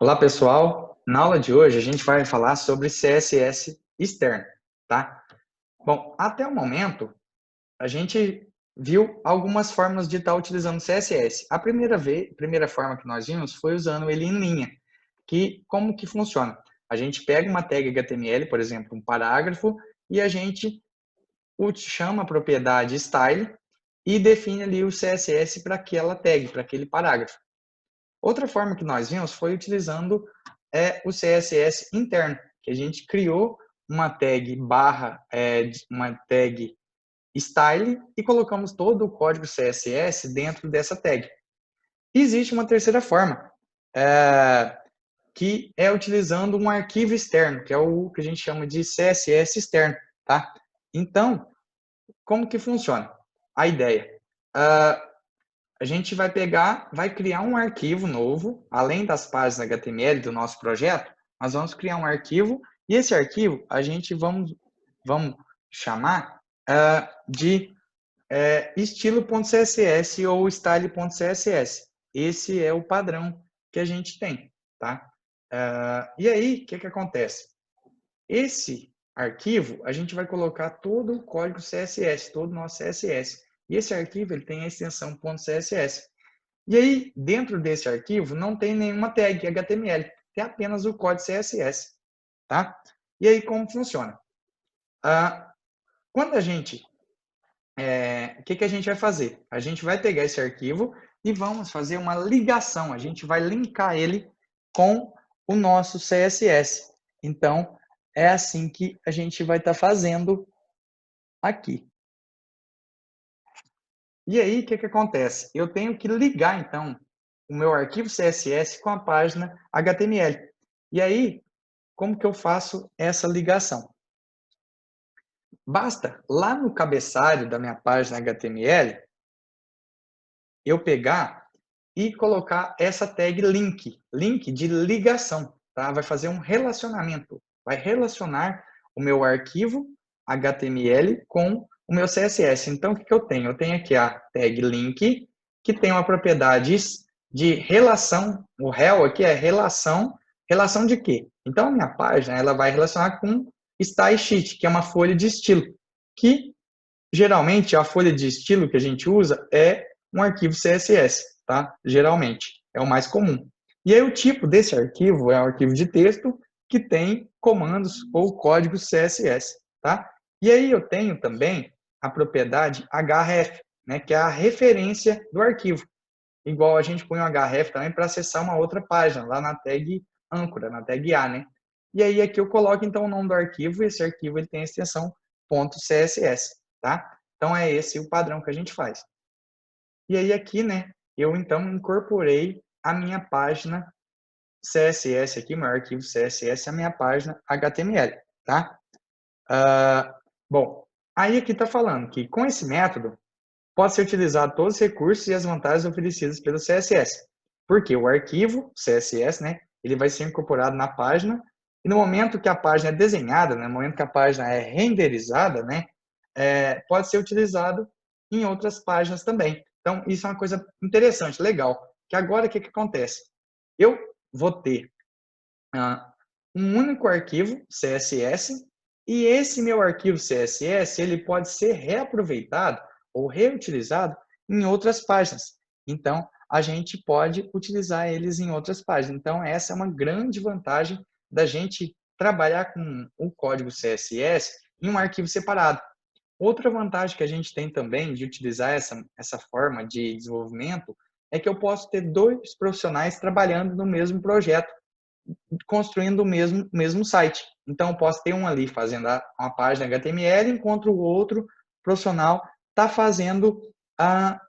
Olá, pessoal. Na aula de hoje, a gente vai falar sobre CSS externo, tá? Bom, até o momento, a gente viu algumas formas de estar utilizando CSS. A primeira forma que nós vimos foi usando ele em linha. Como que funciona? A gente pega uma tag HTML, por exemplo, um parágrafo, e a gente chama a propriedade style e define ali o CSS para aquela tag, para aquele parágrafo. Outra forma que nós vimos foi utilizando o CSS interno, que a gente criou uma tag uma tag style e colocamos todo o código CSS dentro dessa tag. Existe uma terceira forma, que é utilizando um arquivo externo, que é o que a gente chama de CSS externo, tá? Então, como que funciona? A ideia. A gente vai criar um arquivo novo, além das páginas HTML do nosso projeto, nós vamos criar um arquivo e esse arquivo a gente vamos chamar de estilo.css ou style.css. Esse é o padrão que a gente tem, tá? E aí, o que acontece? Esse arquivo, a gente vai colocar todo o código CSS, todo o nosso CSS. E esse arquivo ele tem a extensão .css. E aí, dentro desse arquivo, não tem nenhuma tag HTML, tem apenas o código CSS, tá? E aí, como funciona? Quando a gente... O que a gente vai fazer? A gente vai pegar esse arquivo e vamos fazer uma ligação. A gente vai linkar ele com o nosso CSS. Então, é assim que a gente vai estar fazendo aqui. E aí, o que acontece? Eu tenho que ligar, então, o meu arquivo CSS com a página HTML. E aí, como que eu faço essa ligação? Basta, lá no cabeçalho da minha página HTML, eu pegar e colocar essa tag link de ligação, tá? Vai fazer um relacionamento, vai relacionar o meu arquivo HTML com o meu CSS. Então, o que eu tenho? Eu tenho aqui a tag link, que tem uma propriedade de relação, o rel aqui é relação de quê? Então, a minha página ela vai relacionar com style sheet, que é uma folha de estilo, que geralmente a folha de estilo que a gente usa é um arquivo CSS, tá? Geralmente, é o mais comum. E aí o tipo desse arquivo é um arquivo de texto que tem comandos ou códigos CSS, tá? E aí eu tenho também a propriedade href, né, que é a referência do arquivo. Igual a gente põe um href também para acessar uma outra página, lá na tag âncora, na tag A, né? E aí aqui eu coloco então o nome do arquivo e esse arquivo ele tem a extensão .css, tá? Então é esse o padrão que a gente faz. E aí aqui, né, eu então incorporei a minha página CSS aqui, meu arquivo CSS, a minha página HTML, tá? Bom, aí aqui está falando que com esse método pode ser utilizado todos os recursos e as vantagens oferecidas pelo CSS. Porque o arquivo CSS, né, ele vai ser incorporado na página e no momento que a página é desenhada, no momento que a página é renderizada, né, pode ser utilizado em outras páginas também. Então, isso é uma coisa interessante, legal. Que agora, o que acontece? Eu vou ter um único arquivo CSS e esse meu arquivo CSS ele pode ser reaproveitado ou reutilizado em outras páginas. Então, a gente pode utilizar eles em outras páginas. Então, essa é uma grande vantagem da gente trabalhar com o código CSS em um arquivo separado. Outra vantagem que a gente tem também de utilizar essa forma de desenvolvimento é que eu posso ter dois profissionais trabalhando no mesmo projeto, construindo o mesmo site. Então, eu posso ter um ali fazendo uma página HTML, enquanto o outro profissional está fazendo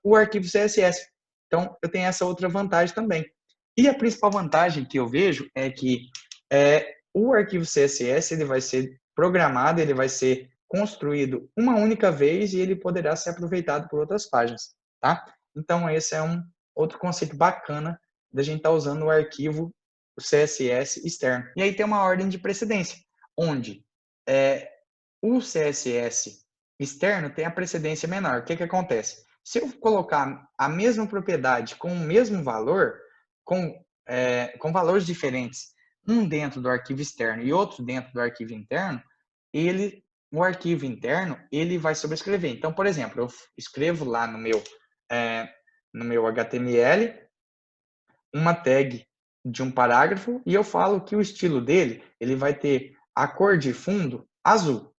o arquivo CSS. Então, eu tenho essa outra vantagem também. E a principal vantagem que eu vejo é que o arquivo CSS ele vai ser programado, ele vai ser construído uma única vez e ele poderá ser aproveitado por outras páginas, tá? Então, esse é um outro conceito bacana da gente estar usando o arquivo CSS externo. E aí tem uma ordem de precedência, onde o CSS externo tem a precedência menor. O que acontece? Se eu colocar a mesma propriedade com o mesmo valor, com com valores diferentes, um dentro do arquivo externo e outro dentro do arquivo interno, o arquivo interno ele vai sobrescrever. Então, por exemplo, eu escrevo lá no meu HTML uma tag de um parágrafo e eu falo que o estilo dele ele vai ter a cor de fundo azul.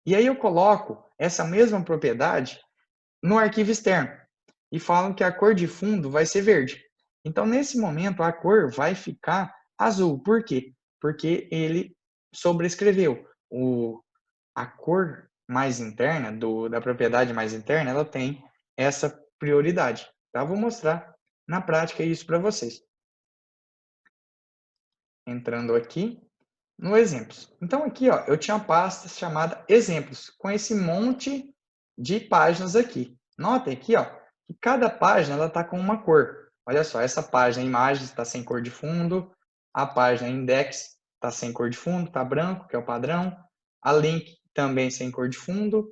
E aí eu coloco essa mesma propriedade no arquivo externo e falo que a cor de fundo vai ser verde. Então, nesse momento, a cor vai ficar azul. Por quê? Porque ele sobrescreveu. A cor mais interna, da propriedade mais interna, ela tem essa prioridade. Tá? Vou mostrar na prática isso para vocês. Entrando aqui no exemplos. Então, aqui ó, eu tinha uma pasta chamada exemplos, com esse monte de páginas aqui. Notem aqui ó, que cada página está com uma cor. Olha só, essa página imagens está sem cor de fundo, a página index está sem cor de fundo, está branco, que é o padrão, a link também sem cor de fundo,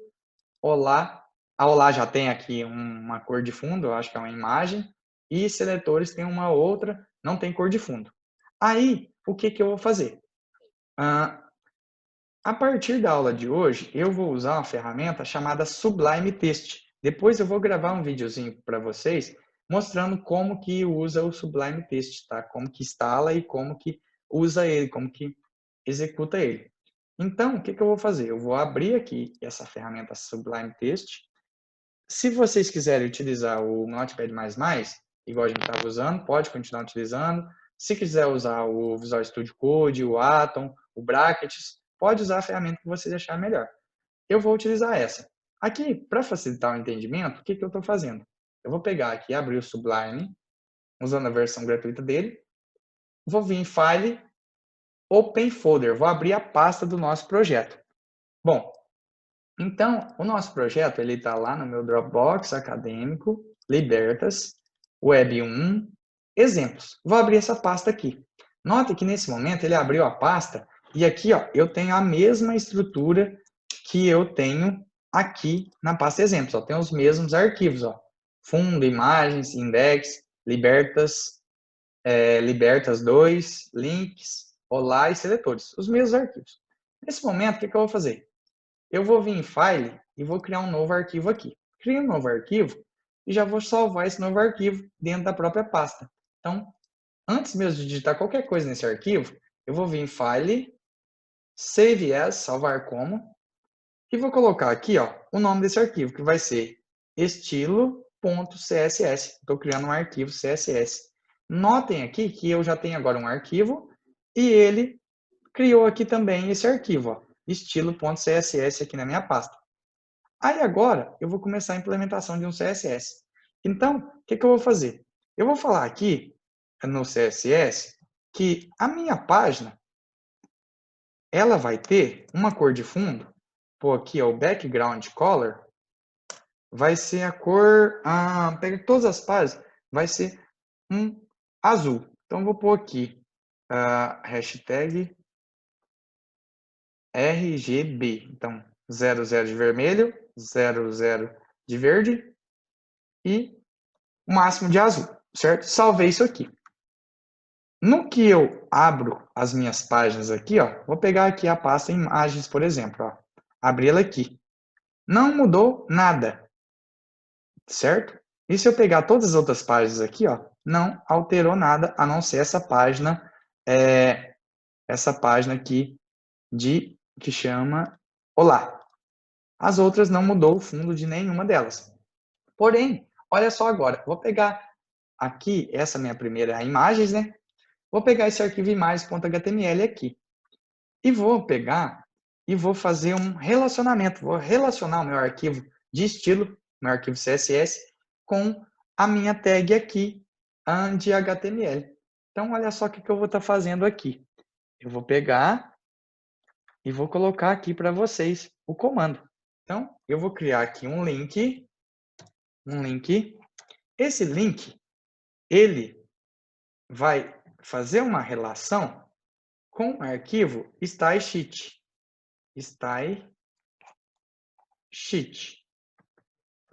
olá, a olá já tem aqui uma cor de fundo, eu acho que é uma imagem, e seletores tem uma outra, não tem cor de fundo. Aí, o que eu vou fazer? A partir da aula de hoje, eu vou usar uma ferramenta chamada Sublime Text. Depois eu vou gravar um videozinho para vocês mostrando como que usa o Sublime Text, tá? Como que instala e como que usa ele, como que executa ele. Então, o que eu vou fazer? Eu vou abrir aqui essa ferramenta Sublime Text. Se vocês quiserem utilizar o Notepad++, igual a gente estava usando, pode continuar utilizando. Se quiser usar o Visual Studio Code, o Atom, o Brackets, pode usar a ferramenta que vocês acharem melhor. Eu vou utilizar essa. Aqui, para facilitar o entendimento, o que eu estou fazendo? Eu vou pegar aqui, abrir o Sublime, usando a versão gratuita dele. Vou vir em File, Open Folder. Vou abrir a pasta do nosso projeto. Bom, então, o nosso projeto ele está lá no meu Dropbox acadêmico, Libertas, Web 1, exemplos. Vou abrir essa pasta aqui. Note que nesse momento ele abriu a pasta e aqui ó, eu tenho a mesma estrutura que eu tenho aqui na pasta exemplos. Ó. Tem os mesmos arquivos. Ó. Fundo, imagens, index, Libertas, Libertas 2, links, olá e seletores. Os mesmos arquivos. Nesse momento, o que eu vou fazer? Eu vou vir em File e vou criar um novo arquivo aqui. Crio um novo arquivo e já vou salvar esse novo arquivo dentro da própria pasta. Então, antes mesmo de digitar qualquer coisa nesse arquivo, eu vou vir em File, Save As, salvar como, e vou colocar aqui ó, o nome desse arquivo, que vai ser estilo.css. Estou criando um arquivo CSS. Notem aqui que eu já tenho agora um arquivo e ele criou aqui também esse arquivo, ó, estilo.css aqui na minha pasta. Aí agora eu vou começar a implementação de um CSS. Então, o que eu vou fazer? Eu vou falar aqui no CSS que a minha página ela vai ter uma cor de fundo, pô, aqui ó, o background color, vai ser a cor, pega todas as páginas, vai ser um azul. Então, vou pôr aqui hashtag RGB. Então, 00 de vermelho, 00 de verde e o máximo de azul, certo? Salvei isso aqui. No que eu abro as minhas páginas aqui, ó, vou pegar aqui a pasta imagens, por exemplo, ó, abri ela aqui. Não mudou nada, certo? E se eu pegar todas as outras páginas aqui, ó, não alterou nada, a não ser essa página aqui que chama Olá. As outras não mudou o fundo de nenhuma delas. Porém, olha só agora, vou pegar aqui essa minha primeira imagens, né? Vou pegar esse arquivo imagens.html aqui e vou pegar e vou fazer um relacionamento. Vou relacionar o meu arquivo de estilo, meu arquivo CSS, com a minha tag aqui de HTML. Então, olha só o que eu vou estar fazendo aqui. Eu vou pegar e vou colocar aqui para vocês o comando. Então, eu vou criar aqui um link. Esse link, ele vai fazer uma relação com o arquivo stylesheet. Stylesheet,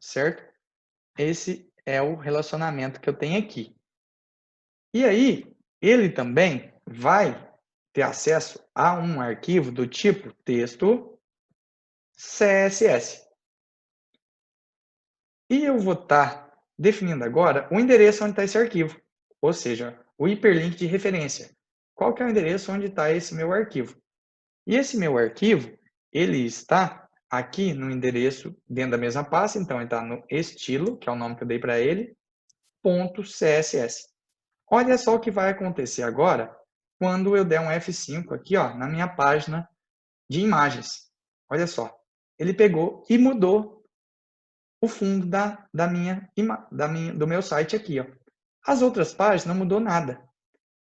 certo? Esse é o relacionamento que eu tenho aqui. E aí, ele também vai ter acesso a um arquivo do tipo texto CSS. E eu vou estar definindo agora o endereço onde está esse arquivo, ou seja, o hiperlink de referência. Qual que é o endereço onde está esse meu arquivo? E esse meu arquivo, ele está aqui no endereço dentro da mesma pasta, então ele está no estilo, que é o nome que eu dei para ele, .css. Olha só o que vai acontecer agora quando eu der um F5 aqui, ó, na minha página de imagens. Olha só, ele pegou e mudou o fundo do meu site aqui, ó. As outras páginas não mudou nada.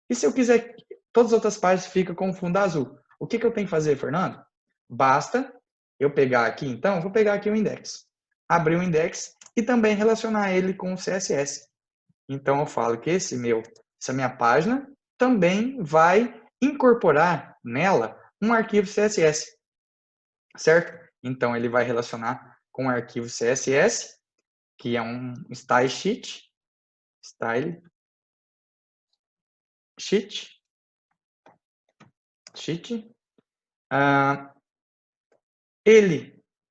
E se eu quiser, todas as outras páginas ficam com o fundo azul. O que eu tenho que fazer, Fernando? Basta eu pegar aqui, então, vou pegar aqui o index. Abrir o index e também relacionar ele com o CSS. Então, eu falo que essa minha página também vai incorporar nela um arquivo CSS, certo? Então, ele vai relacionar com o arquivo CSS, que é um style sheet,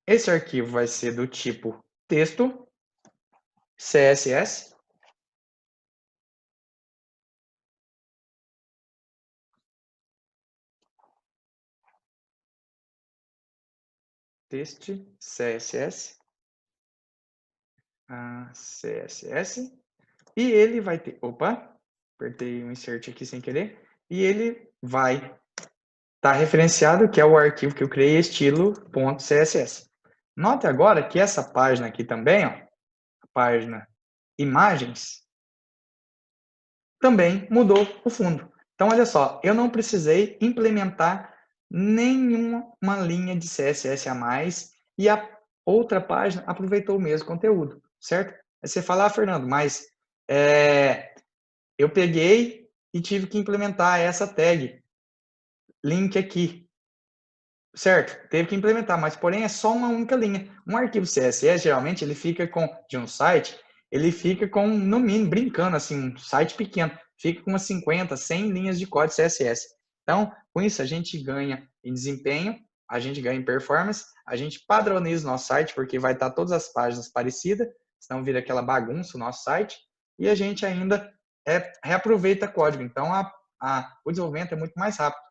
esse arquivo vai ser do tipo texto CSS. Texto CSS. CSS. E ele vai ter... Opa! Apertei um insert aqui sem querer. E ele vai estar referenciado, que é o arquivo que eu criei, estilo.css. Note agora que essa página aqui também, ó, a página imagens, também mudou o fundo. Então, olha só, eu não precisei implementar nenhuma linha de CSS a mais e a outra página aproveitou o mesmo conteúdo, certo? Aí você fala, Fernando, mas eu peguei e tive que implementar essa tag, link aqui, certo? Teve que implementar, mas porém é só uma única linha. Um arquivo CSS, geralmente, ele fica de um site, ele fica com, no mínimo, brincando, assim, um site pequeno, fica com umas 50, 100 linhas de código CSS. Então, com isso, a gente ganha em desempenho, a gente ganha em performance, a gente padroniza o nosso site, porque vai estar todas as páginas parecidas, senão vira aquela bagunça o nosso site, e a gente ainda reaproveita código. Então, o desenvolvimento é muito mais rápido.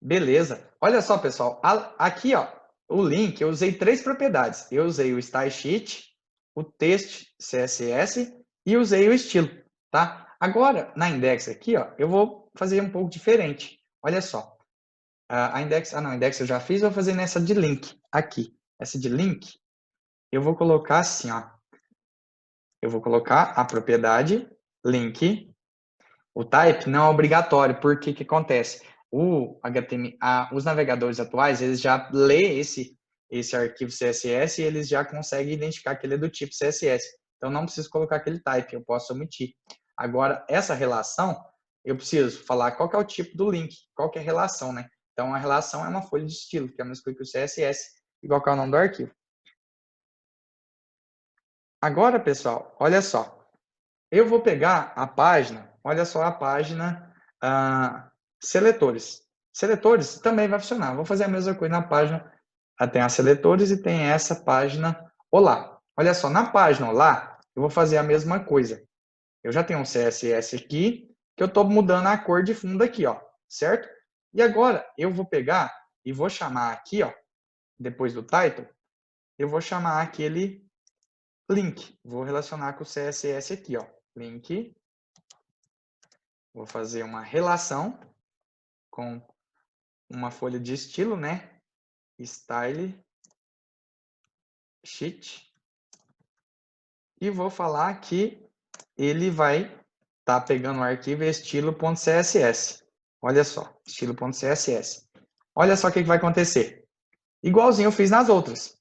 Beleza. Olha só, pessoal. Aqui, ó, o link, eu usei 3 propriedades. Eu usei o style sheet, o text CSS e usei o estilo, tá? Agora, na index aqui, ó, eu vou fazer um pouco diferente. Olha só. A index, não, a index eu já fiz, vou fazer nessa de link aqui. Essa de link, eu vou colocar assim, ó. Eu vou colocar a propriedade link. O type não é obrigatório, porque que acontece? O HTML, os navegadores atuais, eles já lê esse arquivo CSS e eles já conseguem identificar que ele é do tipo CSS. Então, não preciso colocar aquele type, eu posso omitir. Agora, essa relação, eu preciso falar qual que é o tipo do link, qual que é a relação, né? Então, a relação é uma folha de estilo, que é a mesma coisa que o CSS, igual que é o nome do arquivo. Agora, pessoal, olha só. Eu vou pegar a página, olha só a página seletores. Seletores também vai funcionar. Vou fazer a mesma coisa na página. Tem as seletores e tem essa página Olá. Olha só, na página Olá, eu vou fazer a mesma coisa. Eu já tenho um CSS aqui, que eu estou mudando a cor de fundo aqui, ó, certo? E agora eu vou pegar e vou chamar aqui, ó, depois do title, eu vou chamar aquele link. Vou relacionar com o CSS aqui, ó. Link. Vou fazer uma relação com uma folha de estilo, né? Style sheet. E vou falar que ele vai estar pegando o arquivo estilo.css. Olha só, estilo.css. Olha só o que vai acontecer. Igualzinho eu fiz nas outras.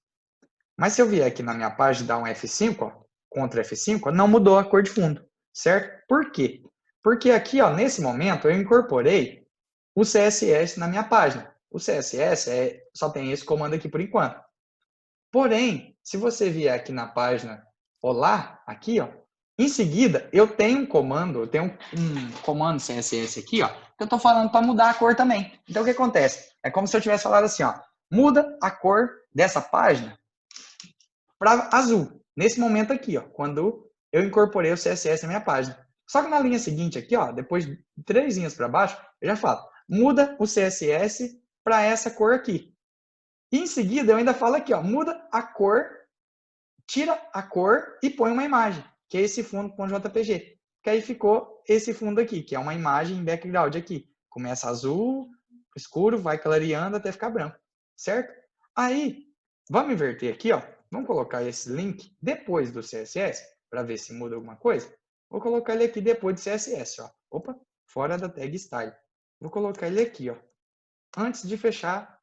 Mas se eu vier aqui na minha página e dar um F5, ó, Ctrl F5, não mudou a cor de fundo, certo? Por quê? Porque aqui, ó, nesse momento, eu incorporei o CSS na minha página. O CSS só tem esse comando aqui por enquanto. Porém, se você vier aqui na página Olá, aqui, ó, Em seguida, eu tenho um comando CSS aqui, ó, que eu estou falando para mudar a cor também. Então, o que acontece? É como se eu tivesse falado assim, ó, muda a cor dessa página para azul. Nesse momento aqui, ó, quando eu incorporei o CSS na minha página. Só que na linha seguinte aqui, ó, depois de 3 linhas para baixo, eu já falo, muda o CSS para essa cor aqui. E em seguida, eu ainda falo aqui, ó, muda a cor, tira a cor e põe uma imagem, que é esse fundo.jpg. Que aí ficou esse fundo aqui, que é uma imagem em background aqui. Começa azul, escuro, vai clareando até ficar branco, certo? Aí, vamos inverter aqui, ó. Vamos colocar esse link depois do CSS, para ver se muda alguma coisa. Vou colocar ele aqui depois do CSS, ó. Opa, fora da tag style. Vou colocar ele aqui, ó. Antes de fechar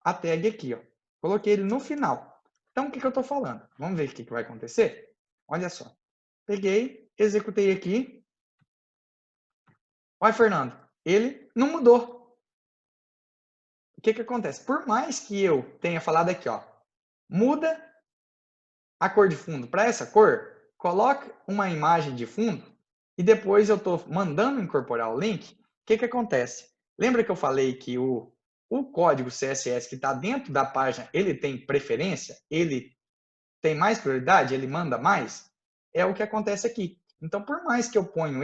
a tag aqui, ó. Coloquei ele no final. Então, o que eu estou falando? Vamos ver o que vai acontecer? Olha só. Peguei, executei aqui. Olha, Fernando, ele não mudou. O que acontece? Por mais que eu tenha falado aqui, ó, muda a cor de fundo para essa cor, coloca uma imagem de fundo e depois eu estou mandando incorporar o link, o que acontece? Lembra que eu falei que o código CSS que está dentro da página, ele tem preferência? Ele tem mais prioridade? Ele manda mais? É o que acontece aqui. Então, por mais que eu ponho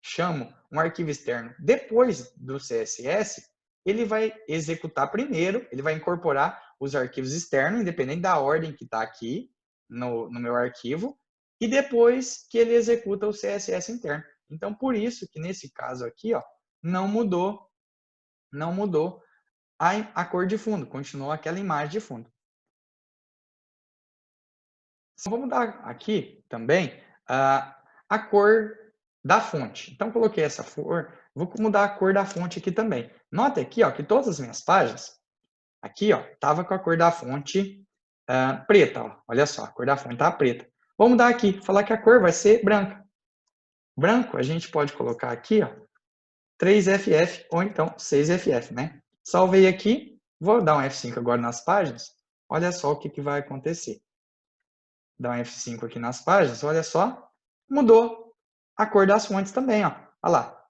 chamo um arquivo externo depois do CSS, ele vai executar primeiro, ele vai incorporar os arquivos externos, independente da ordem que está aqui no meu arquivo, e depois que ele executa o CSS interno. Então, por isso que nesse caso aqui, ó, não mudou a cor de fundo, continuou aquela imagem de fundo. Vou mudar aqui também a cor da fonte. Então, coloquei essa cor, vou mudar a cor da fonte aqui também. Nota aqui, ó, que todas as minhas páginas, aqui, ó, tava com a cor da fonte preta, ó. Olha só, a cor da fonte tá preta. Vou mudar aqui, falar que a cor vai ser branca. Branco, a gente pode colocar aqui, ó, 3FF ou então 6FF, né? Salvei aqui, vou dar um F5 agora nas páginas. Olha só o que vai acontecer. Dá um F5 aqui nas páginas, olha só, mudou a cor das fontes também, ó. Olha lá.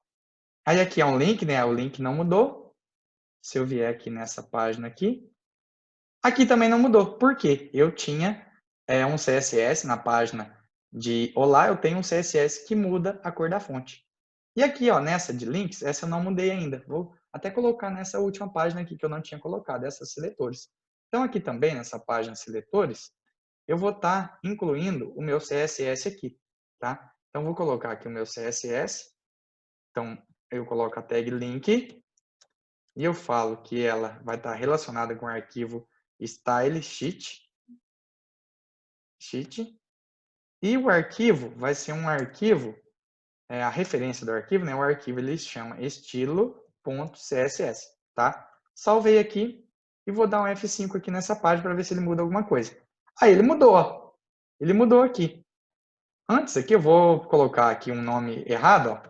Aí aqui é um link, né? O link não mudou. Se eu vier aqui nessa página aqui, aqui também não mudou. Por quê? Eu tinha um CSS na página de Olá, eu tenho um CSS que muda a cor da fonte. E aqui, ó, nessa de links, essa eu não mudei ainda. Vou até colocar nessa última página aqui que eu não tinha colocado, essas seletores. Então, aqui também, nessa página seletores, eu vou estar incluindo o meu CSS aqui, tá? Então, vou colocar aqui o meu CSS. Então, eu coloco a tag link e eu falo que ela vai estar relacionada com o arquivo style sheet. E o arquivo vai ser um arquivo, a referência do arquivo, né? O arquivo ele se chama estilo.css, tá? Salvei aqui e vou dar um F5 aqui nessa página para ver se ele muda alguma coisa. Aí ele mudou, ó. Ele mudou aqui. Antes aqui eu vou colocar aqui um nome errado, ó.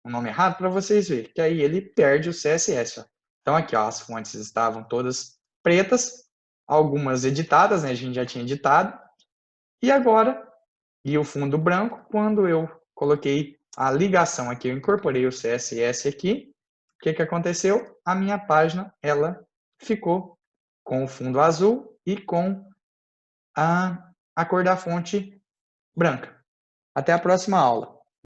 Um nome errado para vocês verem, que aí ele perde o CSS, ó. Então aqui, ó, as fontes estavam todas pretas, algumas editadas, né? A gente já tinha editado. E agora, e o fundo branco, quando eu coloquei a ligação aqui, eu incorporei o CSS aqui, o que aconteceu? A minha página, ela ficou com o fundo azul e com a cor da fonte branca. Até a próxima aula.